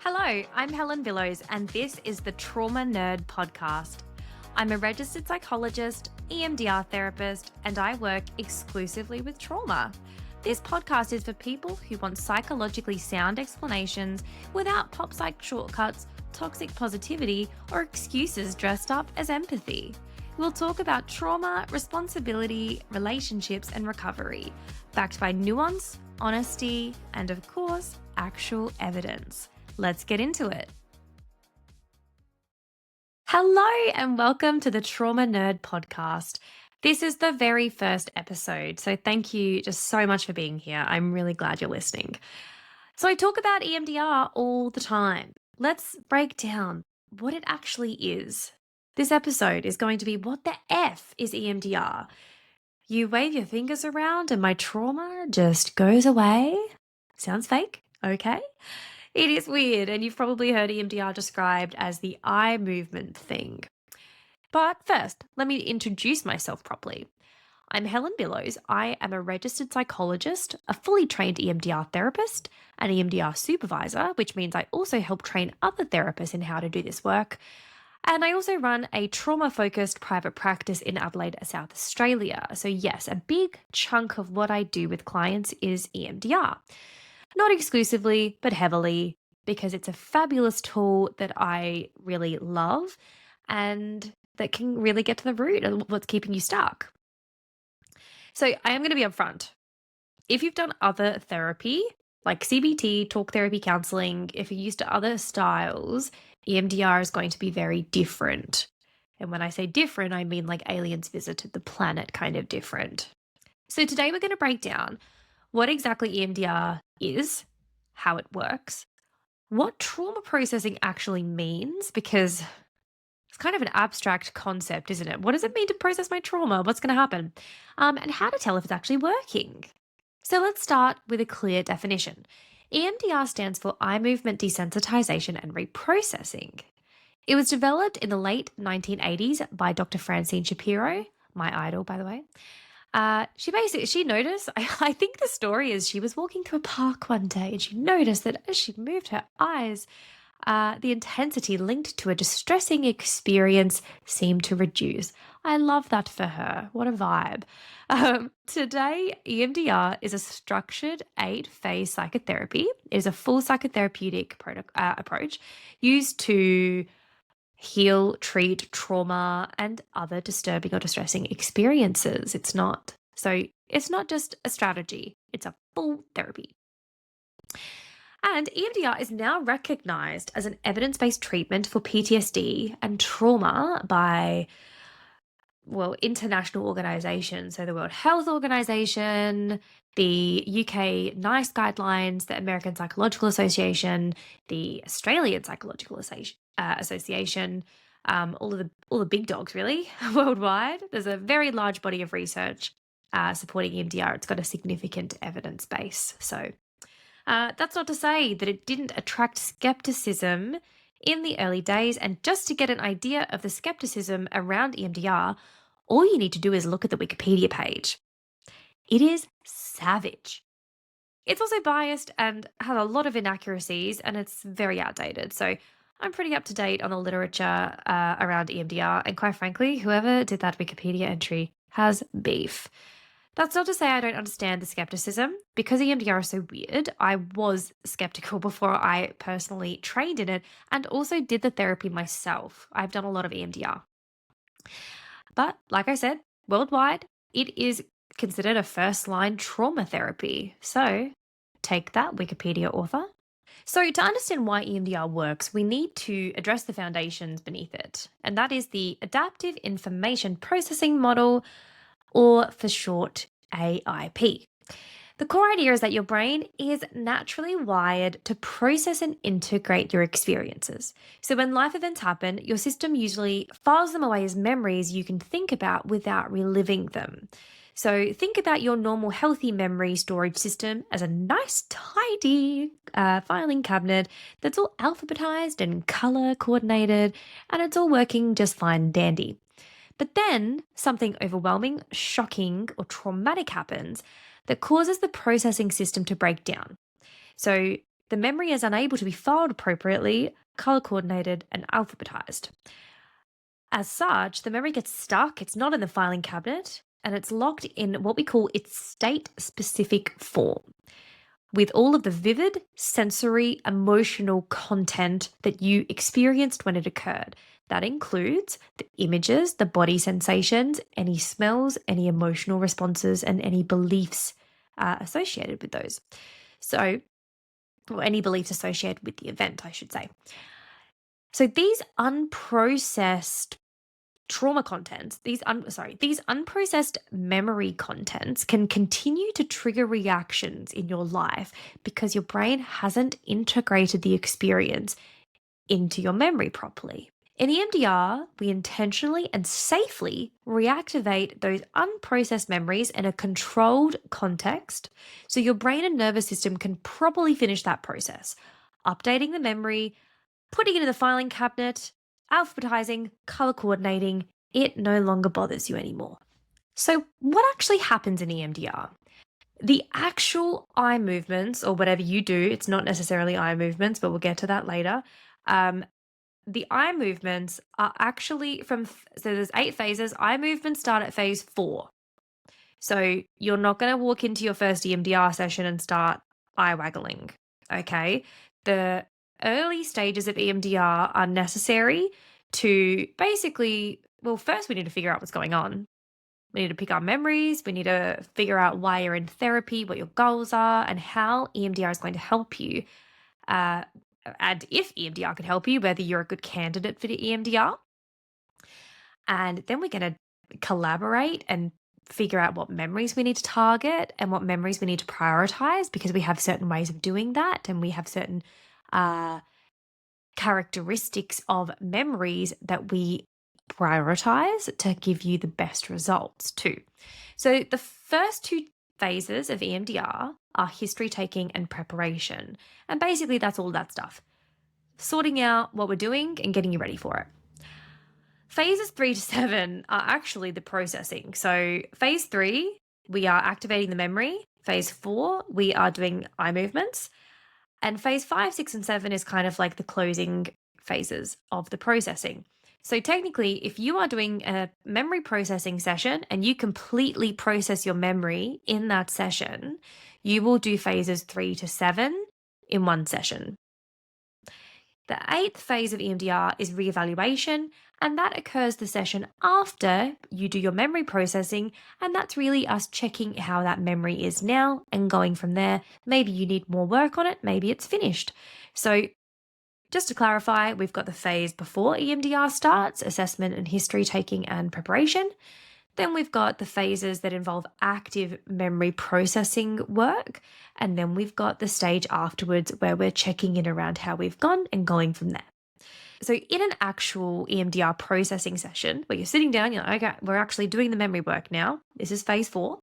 Hello, I'm Helen Billows, and this is the Trauma Nerd Podcast. I'm a registered psychologist, EMDR therapist, and I work exclusively with trauma. This podcast is for people who want psychologically sound explanations without pop psych shortcuts, toxic positivity, or excuses dressed up as empathy. We'll talk about trauma, responsibility, relationships, and recovery, backed by nuance, honesty, and of course, actual evidence. Let's get into it. Hello and welcome to the Trauma Nerd Podcast. This is the very first episode, so thank you just so much for being here. I'm really glad you're listening. So I talk about EMDR all the time. Let's break down what it actually is. This episode is going to be what the F is EMDR? You wave your fingers around and my trauma just goes away. Sounds fake, okay? It is weird, and you've probably heard EMDR described as the eye movement thing. But first, let me introduce myself properly. I'm Helen Billows. I am a registered psychologist, a fully trained EMDR therapist, an EMDR supervisor, which means I also help train other therapists in how to do this work. And I also run a trauma-focused private practice in Adelaide, South Australia. So yes, a big chunk of what I do with clients is EMDR. Not exclusively, but heavily, because it's a fabulous tool that I really love and that can really get to the root of what's keeping you stuck. So I am going to be upfront. If you've done other therapy, like CBT, talk therapy, counseling, if you're used to other styles, EMDR is going to be very different. And when I say different, I mean like aliens visited the planet kind of different. So today we're going to break down what exactly EMDR is, how it works, what trauma processing actually means, because it's kind of an abstract concept, isn't it? What does it mean to process my trauma? What's going to happen? And how to tell if it's actually working. So let's start with a clear definition. EMDR stands for eye movement desensitization and reprocessing. It was developed in the late 1980s by Dr. Francine Shapiro, my idol, by the way. She noticed, I think the story is she was walking through a park one day and she noticed that as she moved her eyes, the intensity linked to a distressing experience seemed to reduce. I love that for her. What a vibe. Today, EMDR is a structured 8-phase psychotherapy. It is a full psychotherapeutic approach used to heal, treat trauma and other disturbing or distressing experiences. It's not just a strategy, it's a full therapy. And EMDR is now recognized as an evidence-based treatment for PTSD and trauma by, international organizations. So the World Health Organization, the UK NICE guidelines, the American Psychological Association, the Australian Psychological Association, all the big dogs really worldwide. There's a very large body of research supporting EMDR. It's got a significant evidence base. So that's not to say that it didn't attract skepticism in the early days. And just to get an idea of the skepticism around EMDR, all you need to do is look at the Wikipedia page. It is savage. It's also biased and has a lot of inaccuracies, and it's very outdated. So I'm pretty up to date on the literature around EMDR, and quite frankly, whoever did that Wikipedia entry has beef. That's not to say I don't understand the skepticism. Because EMDR is so weird, I was skeptical before I personally trained in it and also did the therapy myself. I've done a lot of EMDR. But like I said, worldwide, it is considered a first-line trauma therapy. So take that, Wikipedia author. So to understand why EMDR works, we need to address the foundations beneath it. And that is the Adaptive Information Processing Model, or for short, AIP. The core idea is that your brain is naturally wired to process and integrate your experiences. So when life events happen, your system usually files them away as memories you can think about without reliving them. So think about your normal healthy memory storage system as a nice tidy filing cabinet that's all alphabetized and color coordinated, and it's all working just fine and dandy. But then something overwhelming, shocking, or traumatic happens that causes the processing system to break down. So The memory is unable to be filed appropriately, color coordinated, and alphabetized. As such, the memory gets stuck, it's not in the filing cabinet, and it's locked in what we call its state specific form, with all of the vivid, sensory, emotional content that you experienced when it occurred. That includes the images, the body sensations, any smells, any emotional responses, and any beliefs associated with those. So, or any beliefs associated with the event, I should say. So these unprocessed trauma contents, these unprocessed memory contents can continue to trigger reactions in your life because your brain hasn't integrated the experience into your memory properly. In EMDR, we intentionally and safely reactivate those unprocessed memories in a controlled context so your brain and nervous system can properly finish that process, updating the memory, putting it in the filing cabinet, alphabetizing, color coordinating. It no longer bothers you anymore. So, what actually happens in EMDR? The actual eye movements, or whatever you do, it's not necessarily eye movements, but we'll get to that later. The eye movements are actually so there's 8 phases. Eye movements start at phase 4. So you're not going to walk into your first EMDR session and start eye waggling. Okay. The early stages of EMDR are necessary to basically, well, first we need to figure out what's going on. We need to pick our memories. We need to figure out why you're in therapy, what your goals are, and how EMDR is going to help you. And if EMDR can help you, whether you're a good candidate for the EMDR. And then we're going to collaborate and figure out what memories we need to target and what memories we need to prioritize, because we have certain ways of doing that and we have certain characteristics of memories that we prioritize to give you the best results too. So the first 2 phases of EMDR are history taking and preparation. And basically that's all that stuff. Sorting out what we're doing and getting you ready for it. Phases 3 to 7 are actually the processing. So phase 3, we are activating the memory. Phase 4, we are doing eye movements. And phase 5, 6, and 7 is kind of like the closing phases of the processing. So technically, if you are doing a memory processing session and you completely process your memory in that session, you will do phases 3 to 7 in one session. The 8th phase of EMDR is reevaluation, and that occurs the session after you do your memory processing, and that's really us checking how that memory is now and going from there. Maybe you need more work on it, maybe it's finished. So just to clarify, we've got the phase before EMDR starts, assessment and history taking and preparation. Then we've got the phases that involve active memory processing work. And then we've got the stage afterwards where we're checking in around how we've gone and going from there. So in an actual EMDR processing session where you're sitting down, you're like, okay, we're actually doing the memory work now. This is phase 4.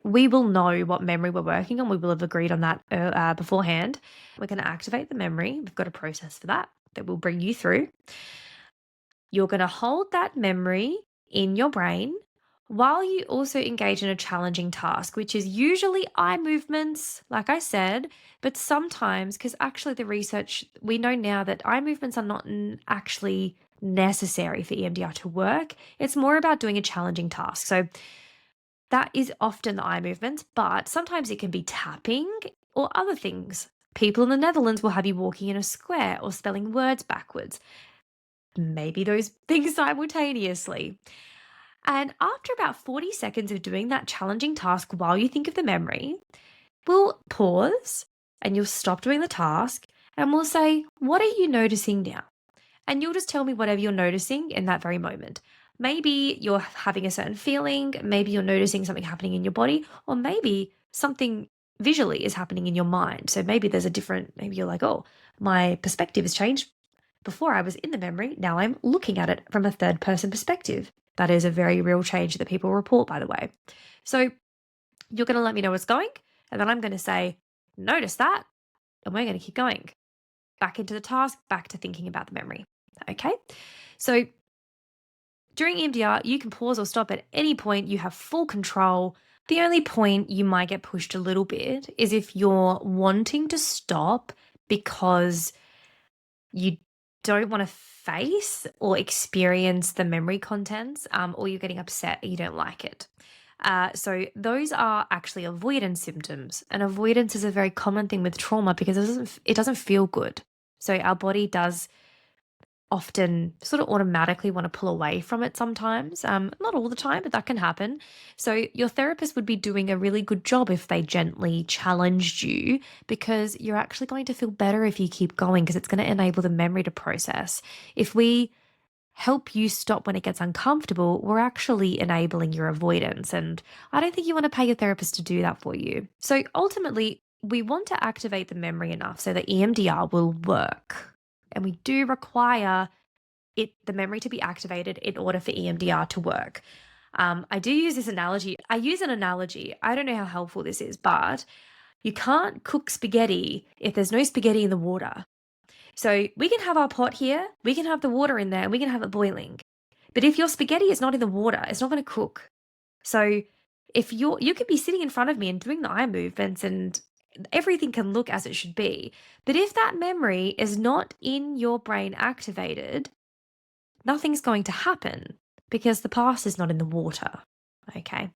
We will know what memory we're working on. We will have agreed on that beforehand. We're going to activate the memory. We've got a process for that will bring you through. You're going to hold that memory in your brain while you also engage in a challenging task, which is usually eye movements, like I said, but sometimes, because actually the research, we know now that eye movements are not actually necessary for EMDR to work. It's more about doing a challenging task. So that is often the eye movements, but sometimes it can be tapping or other things. People in the Netherlands will have you walking in a square or spelling words backwards. Maybe those things simultaneously. And after about 40 seconds of doing that challenging task while you think of the memory, we'll pause and you'll stop doing the task and we'll say, what are you noticing now? And you'll just tell me whatever you're noticing in that very moment. Maybe you're having a certain feeling, maybe you're noticing something happening in your body, or maybe something visually is happening in your mind. So maybe there's maybe you're like, oh, my perspective has changed. Before I was in the memory, now I'm looking at it from a third person perspective. That is a very real change that people report, by the way. So you're going to let me know what's going, and then I'm going to say, notice that, and we're going to keep going. Back into the task, back to thinking about the memory. Okay? So during EMDR, you can pause or stop at any point. You have full control. The only point you might get pushed a little bit is if you're wanting to stop because you don't want to face or experience the memory contents, or you're getting upset and you don't like it. So those are actually avoidance symptoms, and avoidance is a very common thing with trauma because it doesn't feel good. So our body does often sort of automatically want to pull away from it sometimes. Not all the time, but that can happen. So your therapist would be doing a really good job if they gently challenged you, because you're actually going to feel better if you keep going, because it's going to enable the memory to process. If we help you stop when it gets uncomfortable, we're actually enabling your avoidance. And I don't think you want to pay your therapist to do that for you. So ultimately, we want to activate the memory enough so that EMDR will work. And we do require the memory to be activated in order for EMDR to work. I do use this analogy. I use an analogy. I don't know how helpful this is, but you can't cook spaghetti if there's no spaghetti in the water. So we can have our pot here, we can have the water in there, and we can have it boiling. But if your spaghetti is not in the water, it's not going to cook. So if you could be sitting in front of me and doing the eye movements and everything can look as it should be. But if that memory is not in your brain activated, nothing's going to happen because the past is not in the water. Okay.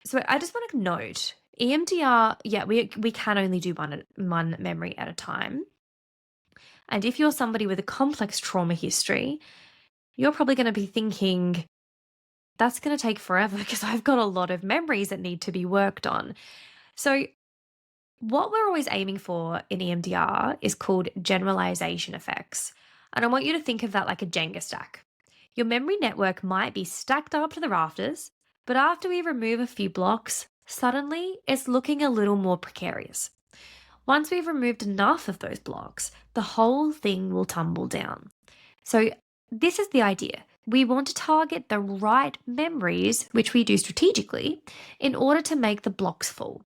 So I just want to note EMDR, yeah, we can only do one memory at a time. And if you're somebody with a complex trauma history, you're probably going to be thinking, that's going to take forever because I've got a lot of memories that need to be worked on. So what we're always aiming for in EMDR is called generalization effects. And I want you to think of that like a Jenga stack. Your memory network might be stacked up to the rafters, but after we remove a few blocks, suddenly it's looking a little more precarious. Once we've removed enough of those blocks, the whole thing will tumble down. So this is the idea. We want to target the right memories, which we do strategically, in order to make the blocks fall.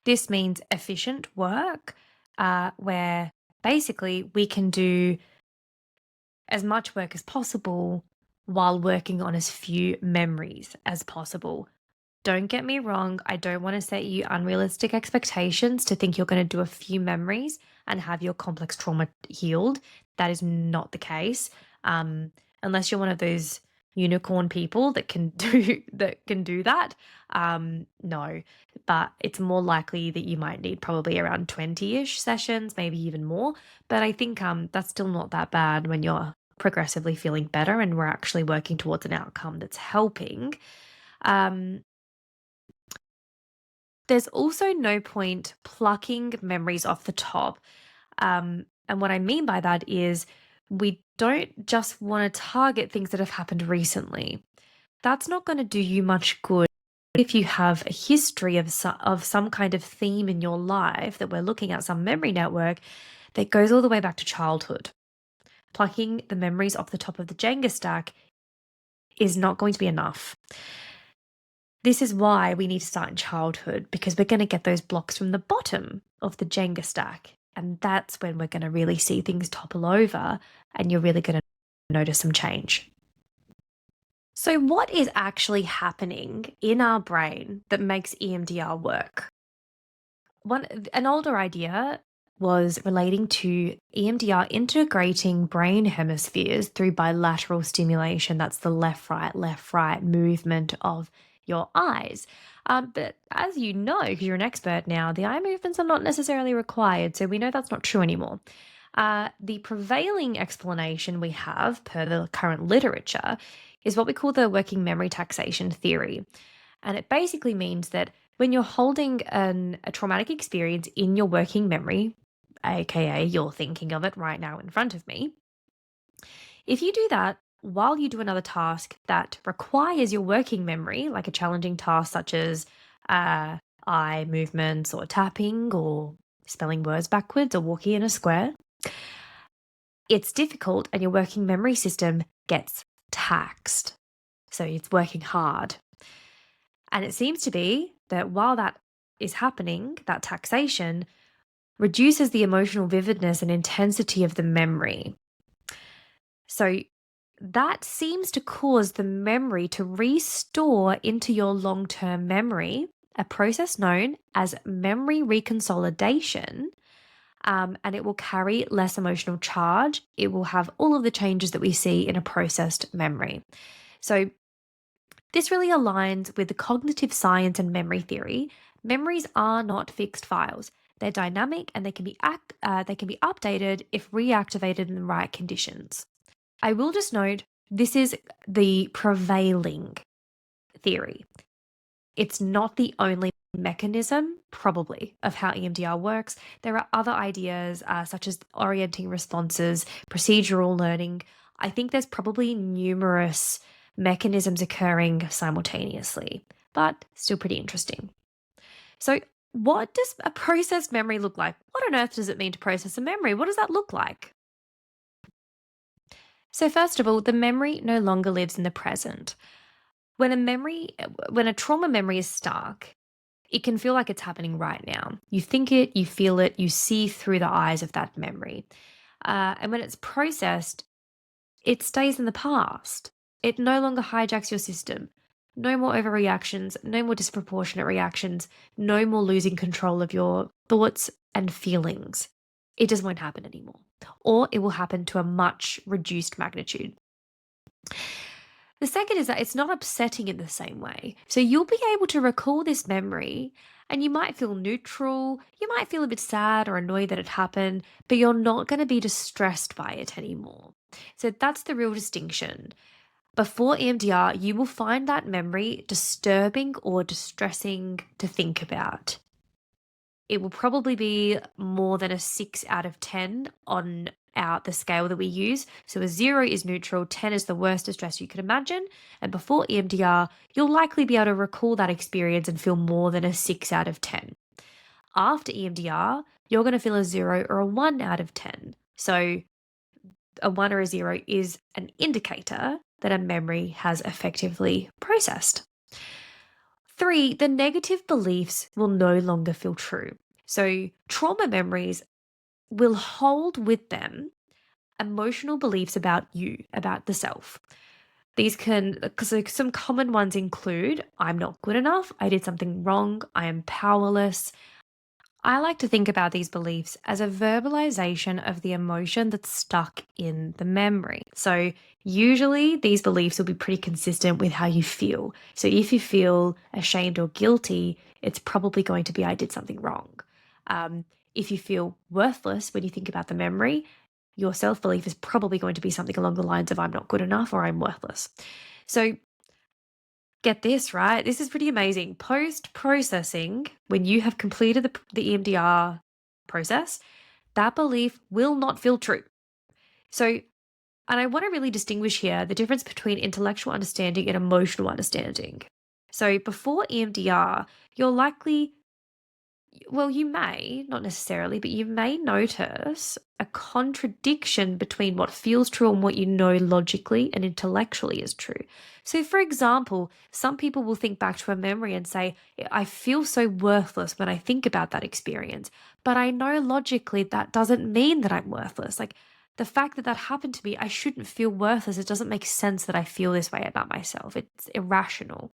This means efficient work, where basically we can do as much work as possible while working on as few memories as possible. Don't get me wrong, I don't want to set you unrealistic expectations to think you're going to do a few memories and have your complex trauma healed. That is not the case. Unless you're one of those unicorn people that can do that. No, but it's more likely that you might need probably around 20-ish sessions, maybe even more. But I think that's still not that bad when you're progressively feeling better and we're actually working towards an outcome that's helping. There's also no point plucking memories off the top. And what I mean by that is we don't just want to target things that have happened recently. That's not going to do you much good if you have a history of some kind of theme in your life that we're looking at, some memory network that goes all the way back to childhood. Plucking the memories off the top of the Jenga stack is not going to be enough. This is why we need to start in childhood, because we're going to get those blocks from the bottom of the Jenga stack. And that's when we're going to really see things topple over and you're really going to notice some change. So what is actually happening in our brain that makes EMDR work? An older idea was relating to EMDR integrating brain hemispheres through bilateral stimulation. That's the left, right movement of your eyes. But as you know, because you're an expert now, the eye movements are not necessarily required. So we know that's not true anymore. The prevailing explanation we have per the current literature is what we call the working memory taxation theory. And it basically means that when you're holding a traumatic experience in your working memory, aka you're thinking of it right now in front of me, if you do that while you do another task that requires your working memory, like a challenging task such as eye movements or tapping or spelling words backwards or walking in a square, it's difficult and your working memory system gets taxed. So it's working hard. And it seems to be that while that is happening, that taxation reduces the emotional vividness and intensity of the memory. So that seems to cause the memory to restore into your long-term memory a process known as memory reconsolidation, and it will carry less emotional charge. It will have all of the changes that we see in a processed memory. So, this really aligns with the cognitive science and memory theory. Memories are not fixed files. They're dynamic and they can be updated if reactivated in the right conditions. I will just note this is the prevailing theory. It's not the only mechanism, probably, of how EMDR works. There are other ideas, such as orienting responses, procedural learning. I think there's probably numerous mechanisms occurring simultaneously, but still pretty interesting. So, what does a processed memory look like? What on earth does it mean to process a memory? What does that look like? So, first of all, the memory no longer lives in the present. When a trauma memory is stuck, it can feel like it's happening right now. You think it, you feel it, you see through the eyes of that memory. And when it's processed, it stays in the past. It no longer hijacks your system. No more overreactions, no more disproportionate reactions, no more losing control of your thoughts and feelings. It just won't happen anymore. Or it will happen to a much reduced magnitude. The second is that it's not upsetting in the same way. So you'll be able to recall this memory and you might feel neutral, you might feel a bit sad or annoyed that it happened, but you're not going to be distressed by it anymore. So that's the real distinction. Before EMDR, you will find that memory disturbing or distressing to think about. It will probably be more than a 6 out of 10 on the scale that we use. So a 0 is neutral, 10 is the worst distress you could imagine. And before EMDR, you'll likely be able to recall that experience and feel more than a 6 out of 10. After EMDR, you're going to feel a 0 or a 1 out of 10. So a 1 or a 0 is an indicator that a memory has effectively processed. 3, the negative beliefs will no longer feel true. So, trauma memories will hold with them emotional beliefs about you, about the self. These can, because some common ones include I'm not good enough, I did something wrong, I am powerless. I like to think about these beliefs as a verbalization of the emotion that's stuck in the memory. So, usually these beliefs will be pretty consistent with how you feel. So, if you feel ashamed or guilty, it's probably going to be I did something wrong. If you feel worthless when you think about the memory, your self belief is probably going to be something along the lines of I'm not good enough or I'm worthless. So, get this, right? This is pretty amazing. Post processing, when you have completed the EMDR process, that belief will not feel true. So, and I want to really distinguish here the difference between intellectual understanding and emotional understanding. So, before EMDR, you're likely well, you may, not necessarily, but you may notice a contradiction between what feels true and what you know logically and intellectually is true. So, for example, some people will think back to a memory and say, I feel so worthless when I think about that experience, but I know logically that doesn't mean that I'm worthless. Like, the fact that that happened to me, I shouldn't feel worthless. It doesn't make sense that I feel this way about myself. It's irrational.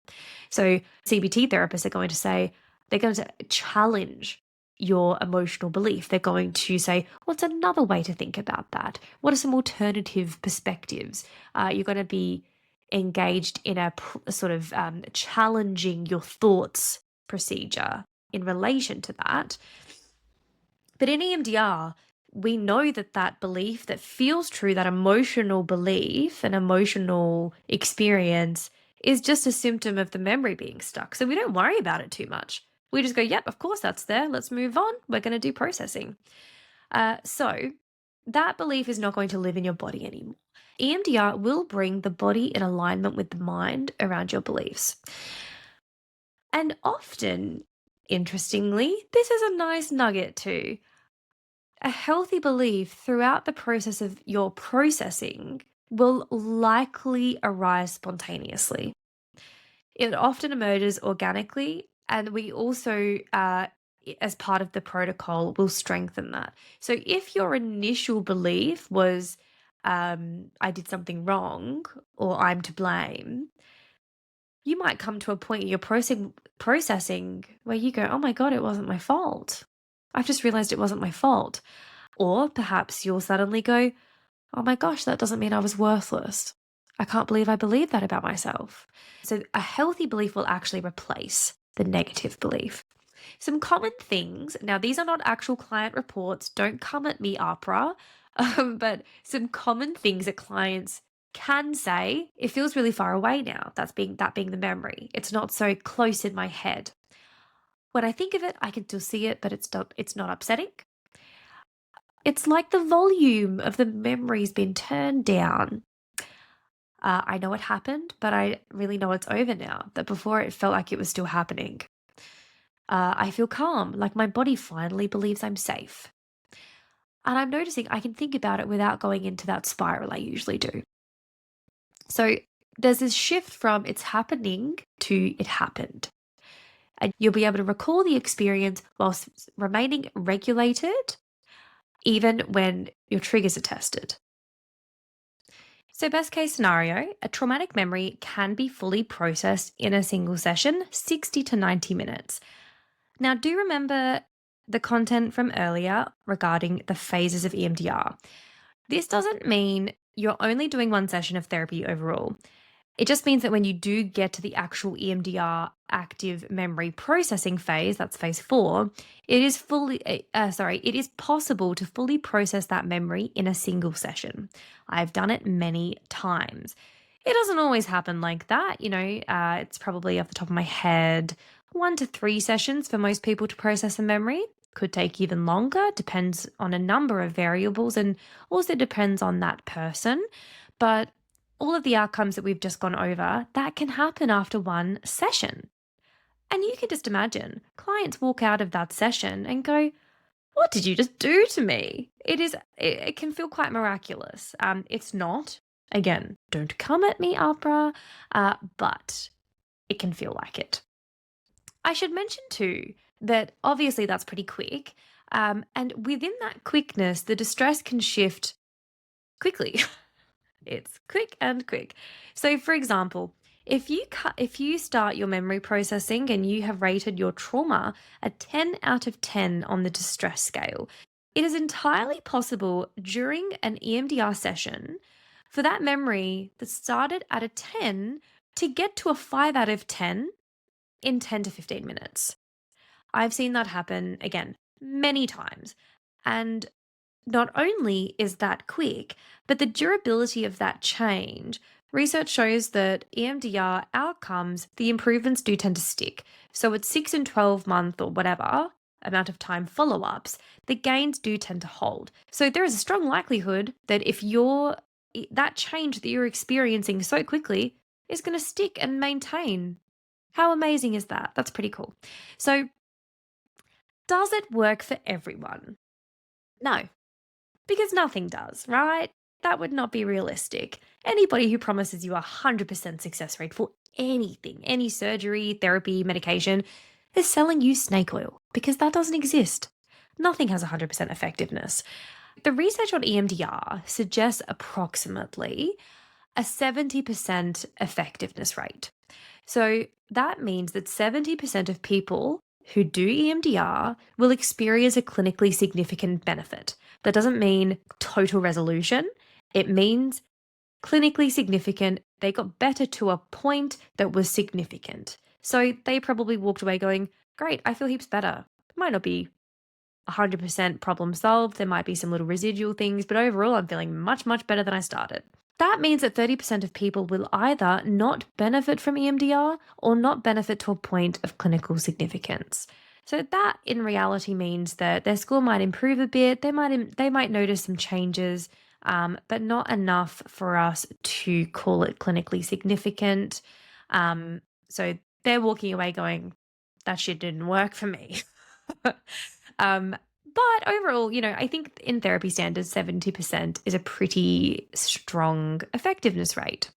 So, CBT therapists are going to say, they're going to challenge your emotional belief. They're going to say, what's another way to think about that? What are some alternative perspectives? You're going to be engaged in a sort of challenging your thoughts procedure in relation to that. But in EMDR, we know that that belief that feels true, that emotional belief, an emotional experience, is just a symptom of the memory being stuck. So we don't worry about it too much. We just go, yep, of course that's there. Let's move on. We're going to do processing. So that belief is not going to live in your body anymore. EMDR will bring the body in alignment with the mind around your beliefs. And often, interestingly, this is a nice nugget too. A healthy belief throughout the process of your processing will likely arise spontaneously. It often emerges organically, and we also, as part of the protocol, will strengthen that. So if your initial belief was, I did something wrong or I'm to blame, You might come to a point in your processing where you go, oh my God, it wasn't my fault. I've just realized it wasn't my fault. Or perhaps you'll suddenly go, oh my gosh, that doesn't mean I was worthless. I can't believe I believe that about myself. So a healthy belief will actually replace the negative belief. Some common things, now these are not actual client reports, don't come at me, Oprah, but some common things that clients can say, it feels really far away now. That being the memory. It's not so close in my head. When I think of it, I can still see it, but it's not upsetting. It's like the volume of the memory's been turned down. I know it happened, but I really know it's over now. That before it felt like it was still happening. I feel calm, like my body finally believes I'm safe. And I'm noticing I can think about it without going into that spiral I usually do. So there's this shift from it's happening to it happened. And you'll be able to recall the experience whilst remaining regulated, even when your triggers are tested. So, best case scenario, a traumatic memory can be fully processed in a single session, 60 to 90 minutes. Now, do remember the content from earlier regarding the phases of EMDR. This doesn't mean you're only doing one session of therapy overall. It just means that when you do get to the actual EMDR active memory processing phase, that's phase 4, it is possible to fully process that memory in a single session. I've done it many times. It doesn't always happen like that, it's probably off the top of my head, 1 to 3 sessions for most people to process a memory. Could take even longer, depends on a number of variables and also depends on that person. But all of the outcomes that we've just gone over, that can happen after one session. And you can just imagine clients walk out of that session and go, what did you just do to me? It can feel quite miraculous. It's not. Again, don't come at me, Oprah, but it can feel like it. I should mention too that obviously that's pretty quick. And within that quickness, the distress can shift quickly. It's quick and quick. So, for example, if you start your memory processing and you have rated your trauma a 10 out of 10 on the distress scale, it is entirely possible during an EMDR session for that memory that started at a 10 to get to a 5 out of 10 in 10 to 15 minutes. I've seen that happen again many times. And not only is that quick, but the durability of that change. Research shows that EMDR outcomes, the improvements do tend to stick. So at 6 and 12 month or whatever amount of time follow-ups, the gains do tend to hold. So there is a strong likelihood that if that change that you're experiencing so quickly is going to stick and maintain. How amazing is that? That's pretty cool. So does it work for everyone? No, because nothing does, right? That would not be realistic. Anybody who promises you a 100% success rate for anything, any surgery, therapy, medication, is selling you snake oil because that doesn't exist. Nothing has 100% effectiveness. The research on EMDR suggests approximately a 70% effectiveness rate. So that means that 70% of people who do EMDR will experience a clinically significant benefit. That doesn't mean total resolution. It means clinically significant. They got better to a point that was significant. So they probably walked away going, great, I feel heaps better. It might not be 100% problem solved. There might be some little residual things, but overall I'm feeling much, much better than I started. That means that 30% of people will either not benefit from EMDR or not benefit to a point of clinical significance. So that in reality means that their score might improve a bit, they might notice some changes, but not enough for us to call it clinically significant. So they're walking away going, that shit didn't work for me. But overall, I think in therapy standards, 70% is a pretty strong effectiveness rate.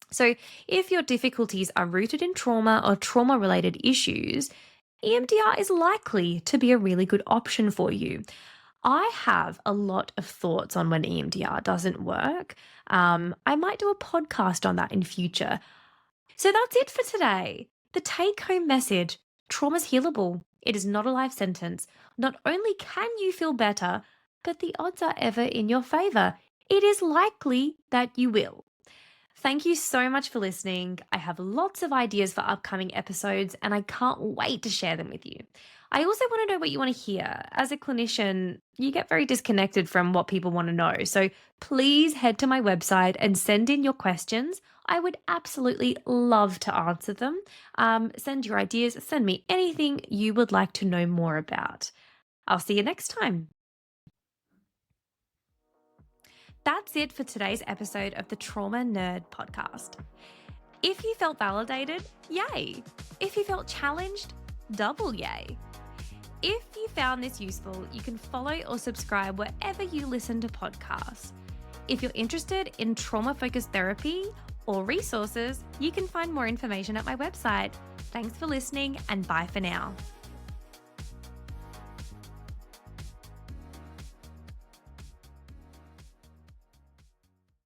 So if your difficulties are rooted in trauma or trauma-related issues, EMDR is likely to be a really good option for you. I have a lot of thoughts on when EMDR doesn't work. I might do a podcast on that in future. So that's it for today. The take home message: trauma's healable. It is not a life sentence. Not only can you feel better, but the odds are ever in your favor. It is likely that you will. Thank you so much for listening. I have lots of ideas for upcoming episodes and I can't wait to share them with you. I also want to know what you want to hear. As a clinician, you get very disconnected from what people want to know. So please head to my website and send in your questions. I would absolutely love to answer them. Send your ideas, send me anything you would like to know more about. I'll see you next time. That's it for today's episode of the Trauma Nerd podcast. If you felt validated, yay. If you felt challenged, double yay. If you found this useful, you can follow or subscribe wherever you listen to podcasts. If you're interested in trauma-focused therapy or resources, you can find more information at my website. Thanks for listening and bye for now.